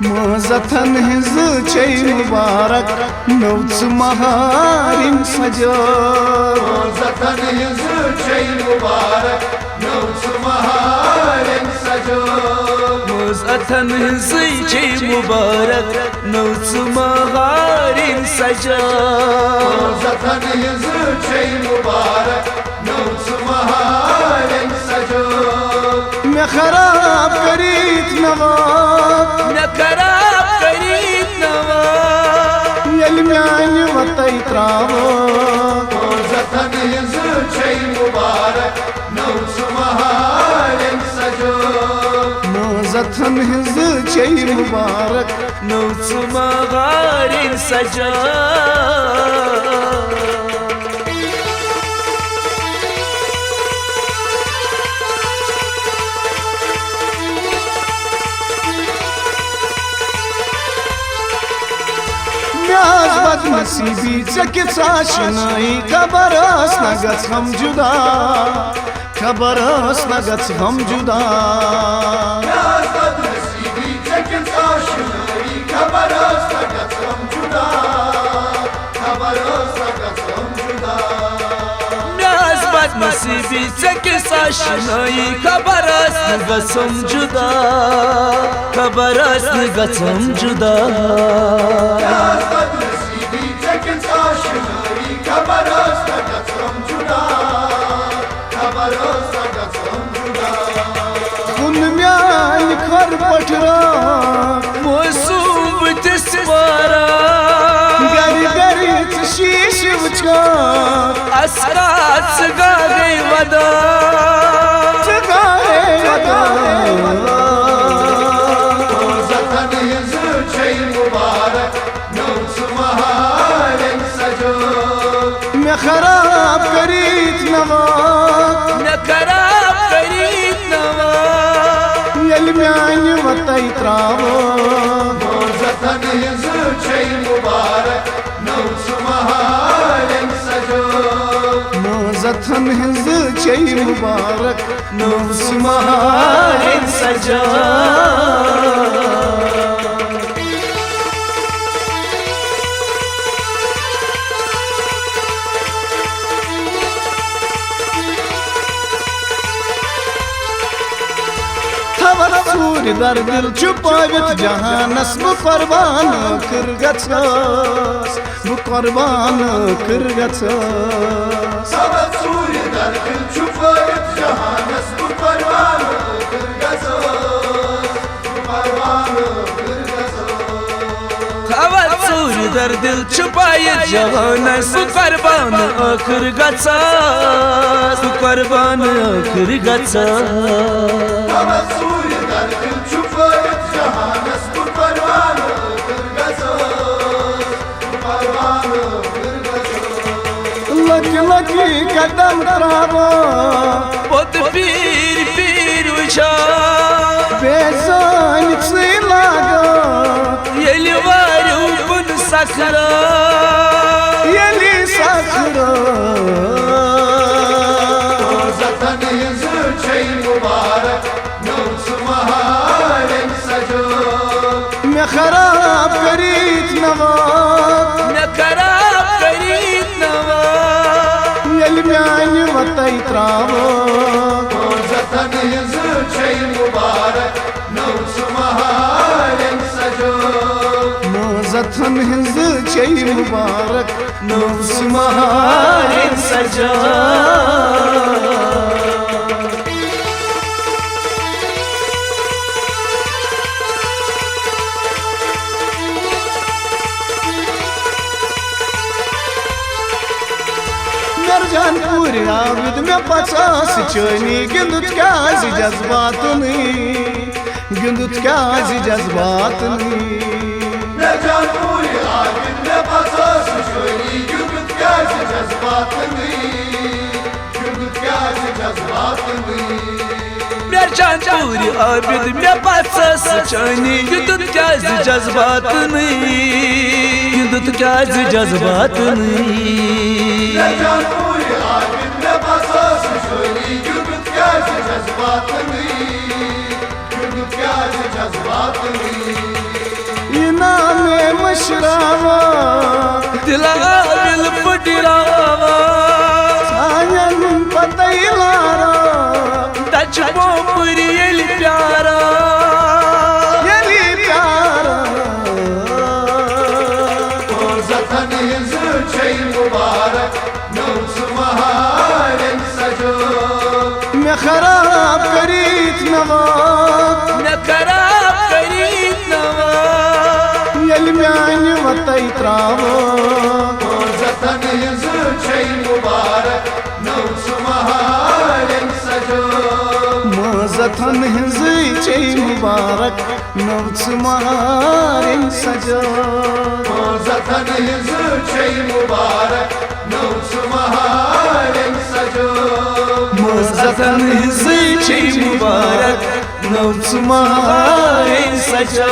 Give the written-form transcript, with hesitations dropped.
मोजथन his छै मुबारक notch महारिन सजो मोजथन his छै मुबारक नौच महारिन सजो मोजथन हिज छै मुबारक नौच महारिन सजो मोजथन हिज छै मुबारक नौच महारिन सजो मैं खराब करीत नवाब मैं खराब करीत नवाब यल म्यान वतई त्रावो मोजथन हिज छै मुबारक नौच महारिन सजो मोजथन हिज छै मुबारक नौच महारिन सजो बदनसीबी चकित आशनाई खबर न गछ हम जुदा खबर न गछ हम जुदा बदनसीबी चकित आशनाई खबर न गछ हम जुदा खबर न गछ हम जुदा बदनसीबी चकित आशनाई खबर न गछ हम जुदा खबर न गछ हम जुदा खुन म्यान खर पटरा मौसूम तिस्वारा गर गर शीश वचा अस्कात गा गई वदा मोजथन हिज छै मुबारक नौच महारिन सजो मैं खराब करीत नवाब मैं खराब करीत नवाब यल म्यान वतई त्रावो मोजथन हिज छै मुबारक नौच महारिन सजो मोजथन हिज छै मुबारक नौच महारिन सजो सूर दर दिल छुपावित जहानस बु कुर्बान कर गछस बु कुर्बान कर गछस सूर दर दिल छुपावित जहानस बु कुर्बान कर गछस कुर्बान कर गछस सूर दर दिल छुपावित जहानस बु कुर्बान कर गछस कुर्बान कर गछस लकी लकी कदम त्रावो पोत पीर पीर उछा बेजान से लागो येली वारू कुन सखरा यली सखरा मोजथन हिज छै मुबारक नौच महारिन सजो मैं खराब करीत नवाब मैं खराब करीत नवाब यल म्यान वतई त्रावो मोजथन हिज छै मुबारक नौच महारिन सजो मोजथन हिज छै मुबारक नौच महारिन सजो जान पूरी आविद में 50 चनी गिंदुत क्या जज्बात गिंदुत क्या जज्बात जान पूरी आविद में 50 चनी गिंदुत क्या जज्बात गिंदुत क्या जज्बात जान पूरी आविद में 50 चनी गिंदुत क्या जज्बात गिंदुत क्या जज्बात जज्बात नामे मशरावा दिलाविल पटिरावा सायन पतैलारा तच पोपुरी यली प्यारा यली प्यारा जतन छे मुबारक नौस महारन सजो मैं खराब करीत नवाक न खराब करीत नवा यल म्यान वतई त्रावो जतन छे मुबारक नौस महारन सजो मजथन हिंजी चे मुबारक नवच महारिन सजो जतन छे मुबारक नौस महारन सजो मजथन हिंजी चे मुबारक नवच महारिन सजो